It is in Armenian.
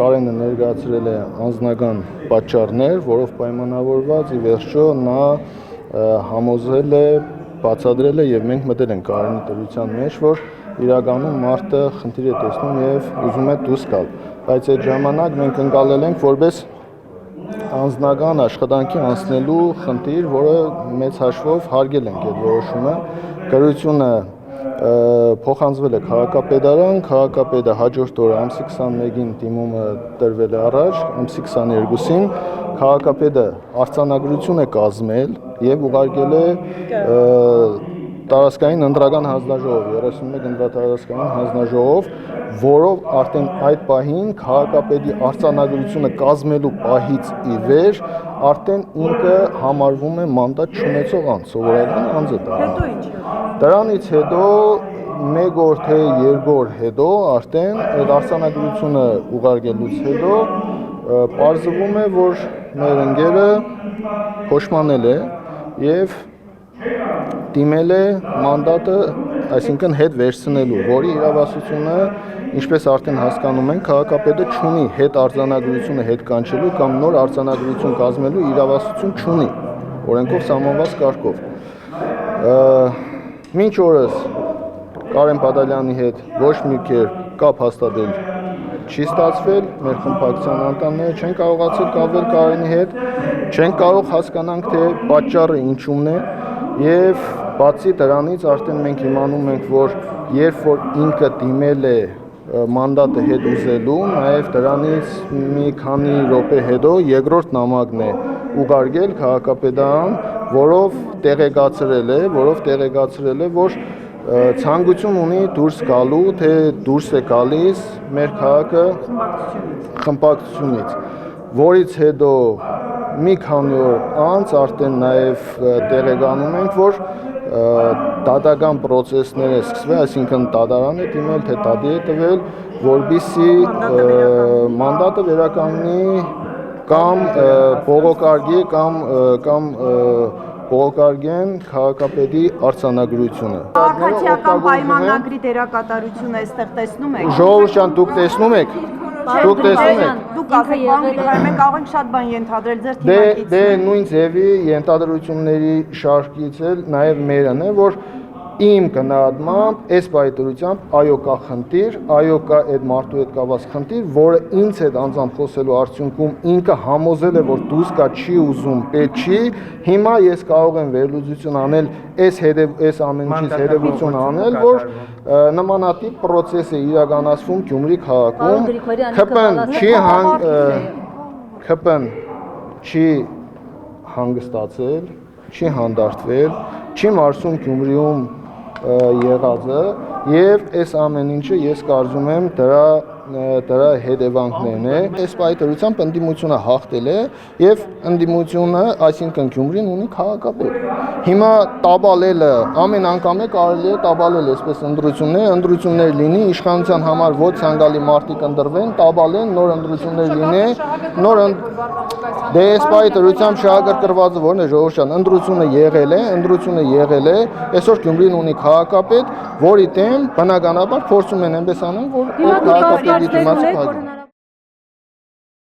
Կարենը ներկայացրել է անձնական պատճառներ, որով պայմանավորված ի վերջո նա համոզել է, բացատրել է եւ մենք մտել ենք Կարենի դրության մեջ, որ իրականում մարդը խնդիր է տեսնում եւ ուզում է դուրս գալ, բայց այդ ժամանակ մենք ընկալել ենք որպես անձնական աշխատանքի անցնելու խնդիր, որը մեծ հաշվով հարգել ենք այդ որոշումը, գրությունը փոխանցվել է քաղաքապետարան, քաղաքապետը հաջորդ օրը ամսի 21-ին դիմումը տրվել է առաջ, ամսի 22-ին քաղաքապետը արձանագրություն է կազմել եւ ուղարկել է տարածքային ընտրական հանձնաժողով, 31 ընտրատարածքային հանձնաժողով, որով արդեն այդ պահին քաղաքապետի արձանագրությունը կազմելու պահից ի վեր արդեն ինքը համարվում է մանդատ չունեցող անձ, սովորական անձ է դա։ Հետո ինչ է։ Դրանից հետո մեկ օր թե երկու օր հետո արդեն այդ արձանագրությունը ուղարկելուց հետո պարզվում է, որ մեր ընկերը փոշմանել է եւ դիմել է մանդատը, այսինքն հետ վերցնելու, որի իրավասությունը, ինչպես արդեն հասկանում ենք, քաղաքապետը չունի հետ արձանագրությունը հետ կանչելու կամ նոր արձանագրություն կազմելու իրավասություն չունի, օրենքով սահմանված կարգով։ Մինչ օրս Կարեն Բադալյանի հետ ոչ մի կերպ կապ հաստատել չի ստացվել, մեր խմբակցության անդամները չեն կարողացել կապվել Կարենի հետ, չեն կարող հասկանանք, թե պատճառը ինչումն է եւ բացի դրանից արդեն մենք իմանում ենք, որ երբ որ ինքը դիմել է մանդատը հետ ուզելու, նաեւ դրանից մի քանի րոպե հետո երկրորդ նամակն է ուղարկել քաղաքապետարան, որով տեղեկացրել է, որ ցանկություն ունի դուրս գալու, թե դուրս է գալիս մեր քաղաքը խմբակցությունից, որից հետո մի քանի օր անց արդեն նաև տեղեկանում ենք, որ դատական process-ներ է սկսվել, այսինքն դատարան է դիմել, թե դատի է տվել, որպեսզի մանդատը վերականգնի կամ բողոքարկի կամ բողոքարկեն քաղաքապետի արձանագրությունը։ Քաղաքացիական պայմանագրի դերակատարությունը այստեղ տեսնում եք։ Ժողովուրդ ջան, դուք տեսնում եք։ Դուք տեսնում եք։ Դուք ասեք, մենք կարող ենք շատ բան ենթադրել ձեր թիմակից։ Դե նույն ձևի ենթադրությունների շարքից էլ նաև մերն է, որ իմ գնահատմամբ այս բայդրությամբ այո կա խնդիր, այո կա այդ մարդու հետ կապված խնդիր, որը ինձ հետ անձամբ խոսելու արդյունքում ինքը համոզել է, որ դուրս գա չի ուզում, պետք չի, հիմա ես կարող եմ վերլուծություն անել, այս ամեն ինչից հետևություն անել, որ նմանատիպ process է իրականացվում Գյումրի քաղաքում, ՔՊ-ն չի հանգստացել, չի հանդարտվել, չի մարսում Գյումրիում եղածը եւ այս ամեն ինչը ես կարծում եմ դրա հետևանքներն է։ Այս բայդրությամբ ընդդիմությունը հաղթել է եւ ընդդիմությունը, այսինքն Գյումրին ունի քաղաքապետ։ Հիմա տաբալելը ամեն անգամ է կարելի է տաբալել այսպես ընտրություններ լինի, իշխանության համար ոչ ցանկալի մարդիկ ընտրվեն, տաբալեն, նոր ընտրություններ լինի, դե այս բայդրությամբ շահագրգռվածը որն է ժողովուրդ ջան, ընտրությունը եղել է, այսօր Գյումրին ունի քաղաքապետ, որի դեմ բնականաբար փորձում են այնպես անել, որ քաղաքապետի դիմաց փակեն։